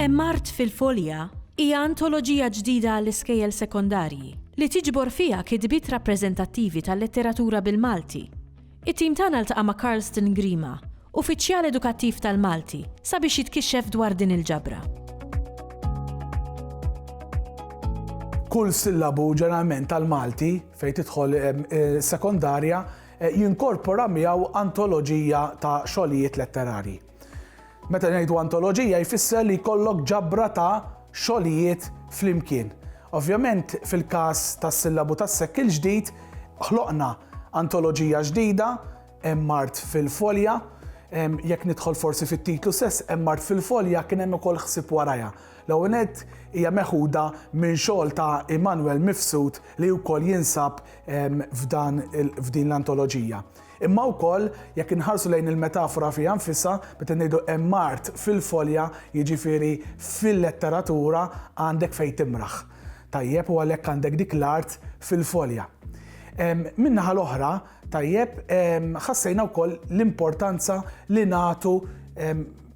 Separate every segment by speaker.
Speaker 1: Emmart fil-folja hija antoloġija ġdida għall-iskejjel sekondarji li tiġbor fiha kitbiet rappreżentattivi tal-letteratura bil-Malti. It-tim tagħna ltaqa' ma' Carlston Grima, uffiċjal edukattiv tal-Malti, sabiex jitkixxef dwar din il-ġabra.
Speaker 2: Kull sillabu ġeneralment tal-Malti fejn tidħol sekondarja jinkorpora miegħu antoloġija ta' xogħlijiet letterarji. Meta ngħidu antoloġija jfisser li jkollok ġabra ta' xogħlijiet flimkien. Ovvjament fil-każ tas-sillabu tas-sekk il-ġdid ħloqna antoloġija ġdida, Emmart fil-folja, jekk nidħol forsi fit-titlu stess, Emmart fil-folja kien hemm ukoll ħsieb warajha. L-ewwel nett hija meħuda minn xogħol ta' Emanuel Mifsud li wkoll jinsab f'din l-antoloġija. Imma wkoll jekk inħarsu lejn il-metafora fiha nfisha meta ngħidu Emmart fil-folja jiġifieri fil-letteratura għandek fejn timraħ. Tajjeb u għalhekk għandek dik l-art fil-folja. Min-naħa l-oħra tajjeb ħassejna wkoll l-importanza li nagħtu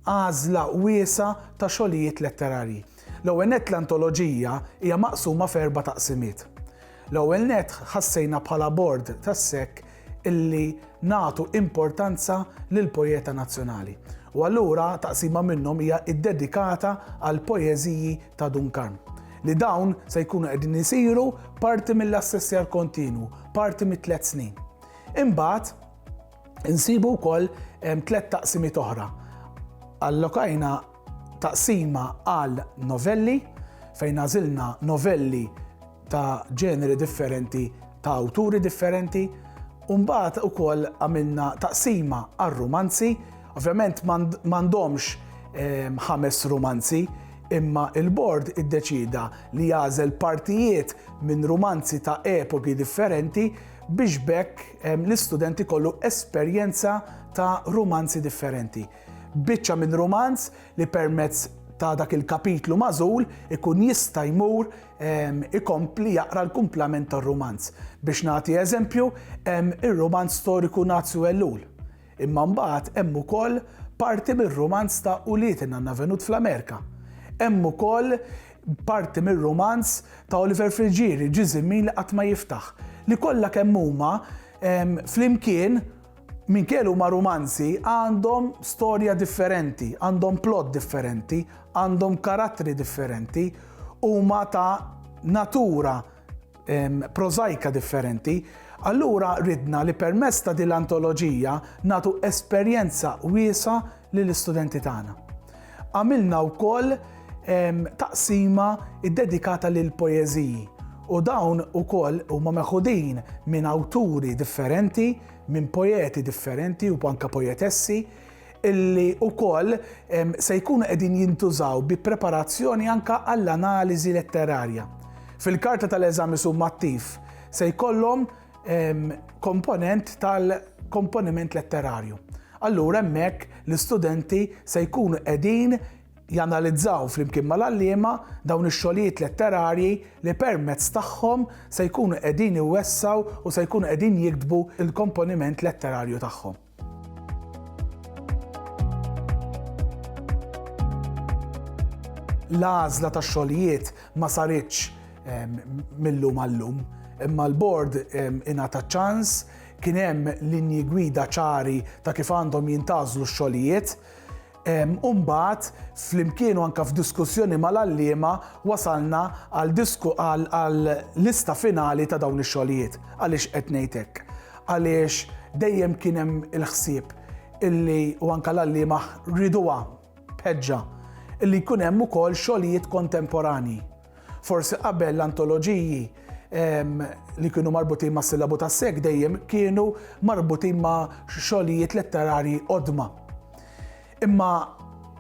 Speaker 2: għażla wiesa ta' xogħlijiet letterarji. L-ewwel nett l-antoloġija hija maqsuma f'erba' taqsimiet. L-ewwel nett ħassejna bħala bord tas-sekk illi nagħtu importanza lil pojeta nazzjonali. U allura taqsima minnhom hija ddedikata għal poeżiji ta' Duncan. Li dawn se jkunu qegħdin isiru parti mill-assessjar kontinwu, parti mit-3 snin. Imbagħad insibu wkoll 3 taqsimiet oħra. Allokajna taqsima għal novelli fejn għażilna novelli ta' ġeneri differenti, ta' awturi differenti. Mbagħad ukoll għamilna taqsima għar-rumanzi, ovvjament m'għandhomx 5 rumanzi, imma il-bord iddeċida li jagħżel partijiet minn rumanzi ta' epoki differenti biex bekk l-istudenti kollu esperjenza ta' rumanzi differenti. Biċċa minn rumanz li permezz ta' dak il-kapitlu magħżul ikun jista' jmur ikompli jaqra l-kumplament tar-rumanz. Biex nagħti eżempju, ir-rumanz storiku Nazju Ellul. Imma mbagħad hemm ukoll parti mir-rumanz ta' Ulitin għandna venut fl-Amerika. Hemm ukoll parti mir-rumanz ta' Oliver Frigieri, Ġiżimin li qatt ma jiftaħ. Li kollha kemm huma flimkien minkejn huma rumanzi għandhom storja differenti, għandhom plot differenti, għandhom karattri differenti, huma ta' natura prozaika differenti. Allura ridna li permezz ta' din l-antoloġija nagħtu esperjenza wiesa lill-istudenti tagħna. Għamilna wkoll taqsima ddedikata lil poeżiji u dawn ukoll huma meħudin minn awturi differenti, minn poeti differenti u anke poetessi illi wkoll se jkunu qegħdin jintużaw bi preparazzjoni anke għall-analiżi letterarja. Fil-karta tal-eżami summattiv se jkollhom komponent tal-komponiment letterarju. Allura hemmhekk l-istudenti se jkunu qegħdin janalizzaw flimkien mal-għalliema dawn ix-xogħlijiet letterarji li permezz tagħhom se jkunu qegħdin iwessaw u se jkunu qegħdin jiktbu l-komponiment letterarju tagħhom. L-għażla tax-xogħlijiet ma saritx millum għallum, imma l-bord ingħata ċans, kien hemm linji gwida ċari ta' kif għandhom jintażlu x-xogħlijiet. Mbagħad flimkien u anke f'diskussjoni mal-għalliema wasalna għal lista finali ta' dawn ix-xogħlijiet. Għaliex qed ngħid hekk? Għaliex dejjem kien hemm il-ħsieb illi u anke l-għalliema riduha b'ħeġġa illi jkun hemm ukoll xogħlijiet kontemporanji. Forsi qabel l-antoloġiji li kienu marbutin ma' sillabu tas-sekk dejjem kienu marbutin ma' xogħlijiet letterarji qodma. Imma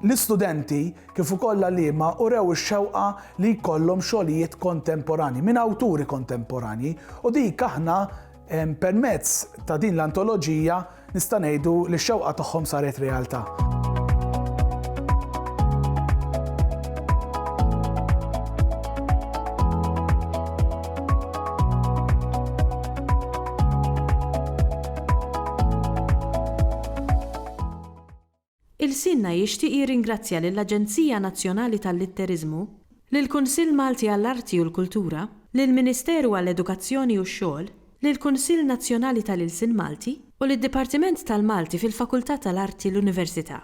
Speaker 2: l-istudenti kif ukoll l-għalliema urew ix-xewqa li jkollhom xogħlijiet kontemporanji minn awturi kontemporanji u dik aħna permezz ta' din l-antoloġija nista' ngħidu li x-xewqa tagħhom saret realtà.
Speaker 1: Il-Sinna jixtieq jirringrazzja lill-Aġenzija Nazzjonali tal-Litterizmu, lill-Kunsill Malti għall-Arti u l-Kultura, lill-Ministeru għall-Edukazzjoni u x-Xogħol, lill-Kunsill Nazzjonali tal-Ilsien Malti u lid-Dipartiment tal-Malti fil-Fakultà tal-Arti l-Università.